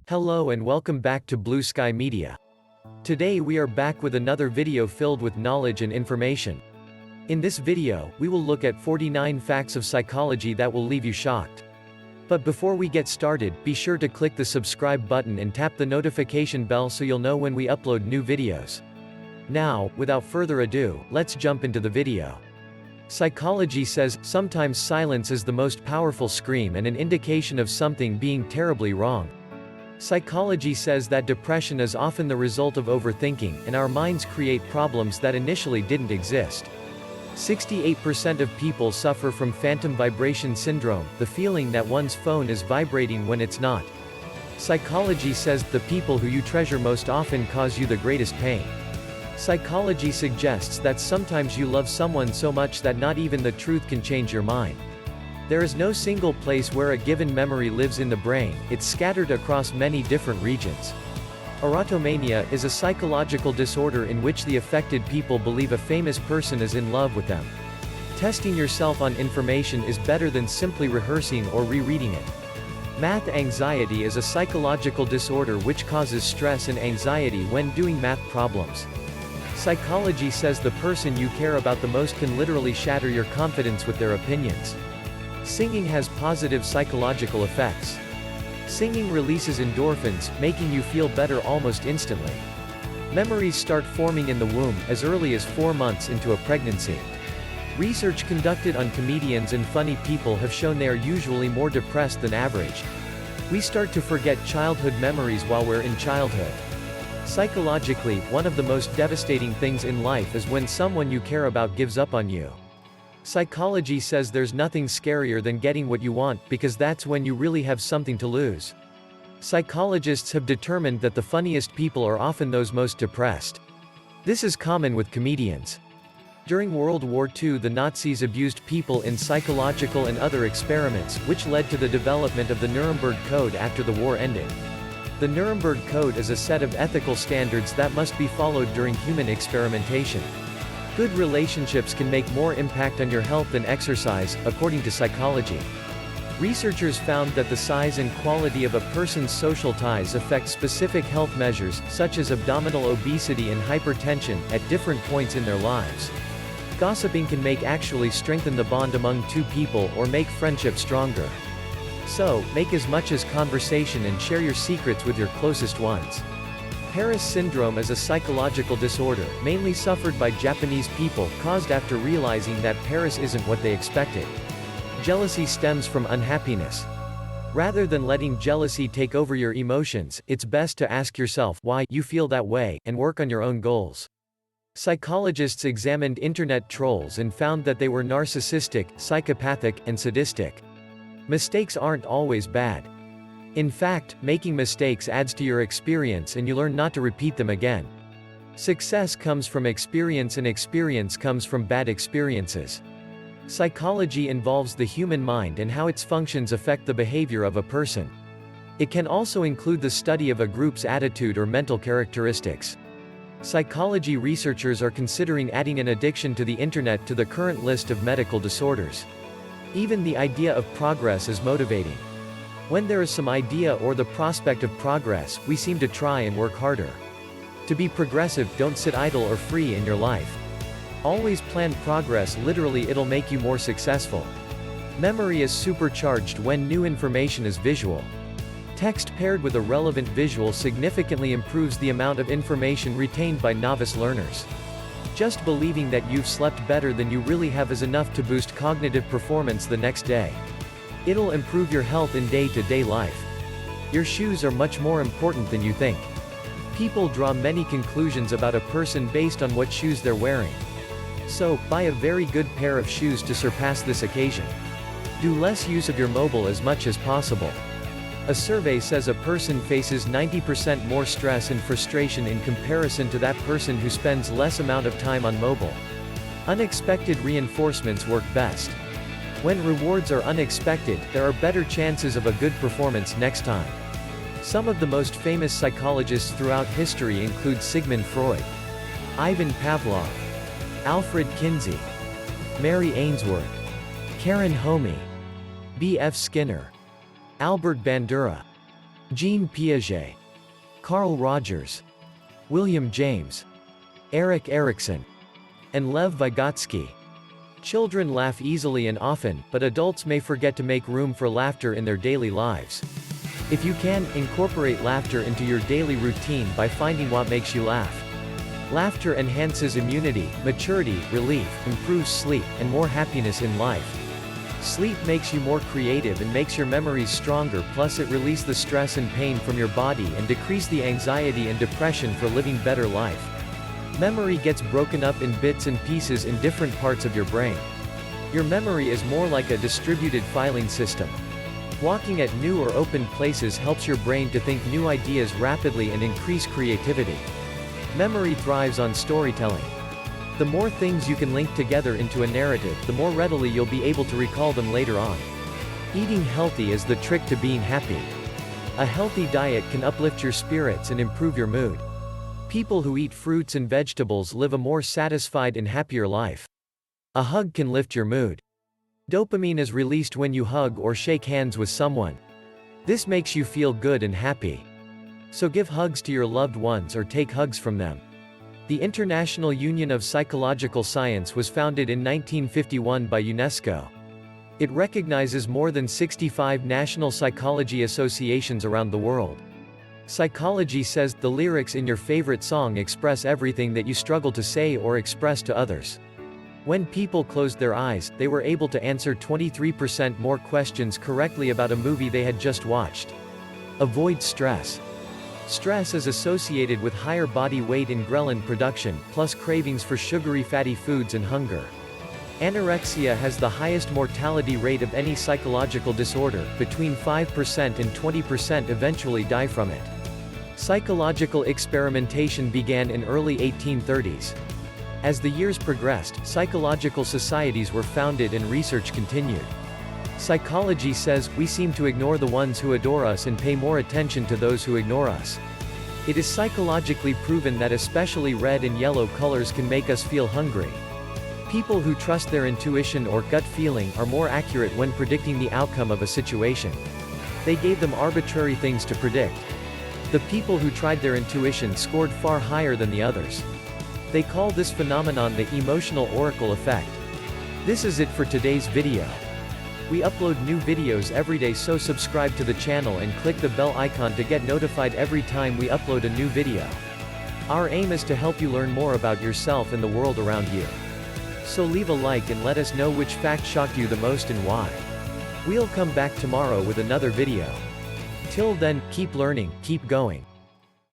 Hello and welcome back to Blue Sky Media. Today we are back with another video filled with knowledge and information. In this video, we will look at 49 facts of psychology that will leave you shocked. But before we get started, be sure to click the subscribe button and tap the notification bell so you'll know when we upload new videos. Now, without further ado, let's jump into the video. Psychology says, sometimes silence is the most powerful scream and an indication of something being terribly wrong. Psychology says that depression is often the result of overthinking, and our minds create problems that initially didn't exist. 68% of people suffer from phantom vibration syndrome, the feeling that one's phone is vibrating when it's not. Psychology says the people who you treasure most often cause you the greatest pain. Psychology suggests that sometimes you love someone so much that not even the truth can change your mind. There is no single place where a given memory lives in the brain, it's scattered across many different regions. Erotomania is a psychological disorder in which the affected people believe a famous person is in love with them. Testing yourself on information is better than simply rehearsing or rereading it. Math anxiety is a psychological disorder which causes stress and anxiety when doing math problems. Psychology says the person you care about the most can literally shatter your confidence with their opinions. Singing has positive psychological effects. Singing releases endorphins, making you feel better almost instantly. Memories start forming in the womb, as early as 4 months into a pregnancy. Research conducted on comedians and funny people have shown they are usually more depressed than average. We start to forget childhood memories while we're in childhood. Psychologically, one of the most devastating things in life is when someone you care about gives up on you. Psychology says there's nothing scarier than getting what you want, because that's when you really have something to lose. Psychologists have determined that the funniest people are often those most depressed. This is common with comedians. During World War II, the Nazis abused people in psychological and other experiments, which led to the development of the Nuremberg Code after the war ended. The Nuremberg Code is a set of ethical standards that must be followed during human experimentation. Good relationships can make more impact on your health than exercise, according to psychology. Researchers found that the size and quality of a person's social ties affect specific health measures, such as abdominal obesity and hypertension, at different points in their lives. Gossiping can actually strengthen the bond among two people or make friendship stronger. So, make as much as conversation and share your secrets with your closest ones. Paris syndrome is a psychological disorder, mainly suffered by Japanese people, caused after realizing that Paris isn't what they expected. Jealousy stems from unhappiness. Rather than letting jealousy take over your emotions, it's best to ask yourself why you feel that way, and work on your own goals. Psychologists examined internet trolls and found that they were narcissistic, psychopathic, and sadistic. Mistakes aren't always bad. In fact, making mistakes adds to your experience and you learn not to repeat them again. Success comes from experience and experience comes from bad experiences. Psychology involves the human mind and how its functions affect the behavior of a person. It can also include the study of a group's attitude or mental characteristics. Psychology researchers are considering adding an addiction to the internet to the current list of medical disorders. Even the idea of progress is motivating. When there is some idea or the prospect of progress, we seem to try and work harder. To be progressive, don't sit idle or free in your life. Always plan progress, literally it'll make you more successful. Memory is supercharged when new information is visual. Text paired with a relevant visual significantly improves the amount of information retained by novice learners. Just believing that you've slept better than you really have is enough to boost cognitive performance the next day. It'll improve your health in day-to-day life. Your shoes are much more important than you think. People draw many conclusions about a person based on what shoes they're wearing. So, buy a very good pair of shoes to surpass this occasion. Do less use of your mobile as much as possible. A survey says a person faces 90% more stress and frustration in comparison to that person who spends less amount of time on mobile. Unexpected reinforcements work best. When rewards are unexpected, there are better chances of a good performance next time. Some of the most famous psychologists throughout history include Sigmund Freud, Ivan Pavlov, Alfred Kinsey, Mary Ainsworth, Karen Homey, B. F. Skinner, Albert Bandura, Jean Piaget, Carl Rogers, William James, Erik Erikson, and Lev Vygotsky. Children laugh easily and often, but adults may forget to make room for laughter in their daily lives. If you can, incorporate laughter into your daily routine by finding what makes you laugh. Laughter enhances immunity, maturity, relief, improves sleep, and more happiness in life. Sleep makes you more creative and makes your memories stronger, plus it releases the stress and pain from your body and decrease the anxiety and depression for living better life. Memory gets broken up in bits and pieces in different parts of your brain. Your memory is more like a distributed filing system. Walking at new or open places helps your brain to think new ideas rapidly and increase creativity. Memory thrives on storytelling. The more things you can link together into a narrative, the more readily you'll be able to recall them later on. Eating healthy is the trick to being happy. A healthy diet can uplift your spirits and improve your mood. People who eat fruits and vegetables live a more satisfied and happier life. A hug can lift your mood. Dopamine is released when you hug or shake hands with someone. This makes you feel good and happy. So give hugs to your loved ones or take hugs from them. The International Union of Psychological Science was founded in 1951 by UNESCO. It recognizes more than 65 national psychology associations around the world. Psychology says the lyrics in your favorite song express everything that you struggle to say or express to others. When people closed their eyes, they were able to answer 23% more questions correctly about a movie they had just watched. Avoid stress. Stress is associated with higher body weight and ghrelin production, plus cravings for sugary fatty foods and hunger. Anorexia has the highest mortality rate of any psychological disorder. Between 5% and 20% eventually die from it. Psychological experimentation began in early 1830s. As the years progressed, psychological societies were founded and research continued. Psychology says, we seem to ignore the ones who adore us and pay more attention to those who ignore us. It is psychologically proven that especially red and yellow colors can make us feel hungry. People who trust their intuition or gut feeling are more accurate when predicting the outcome of a situation. They gave them arbitrary things to predict. The people who tried their intuition scored far higher than the others. They call this phenomenon the emotional oracle effect. This is it for today's video. We upload new videos every day, so subscribe to the channel and click the bell icon to get notified every time we upload a new video. Our aim is to help you learn more about yourself and the world around you. So leave a like and let us know which fact shocked you the most and why. We'll come back tomorrow with another video. Till then, keep learning, keep going.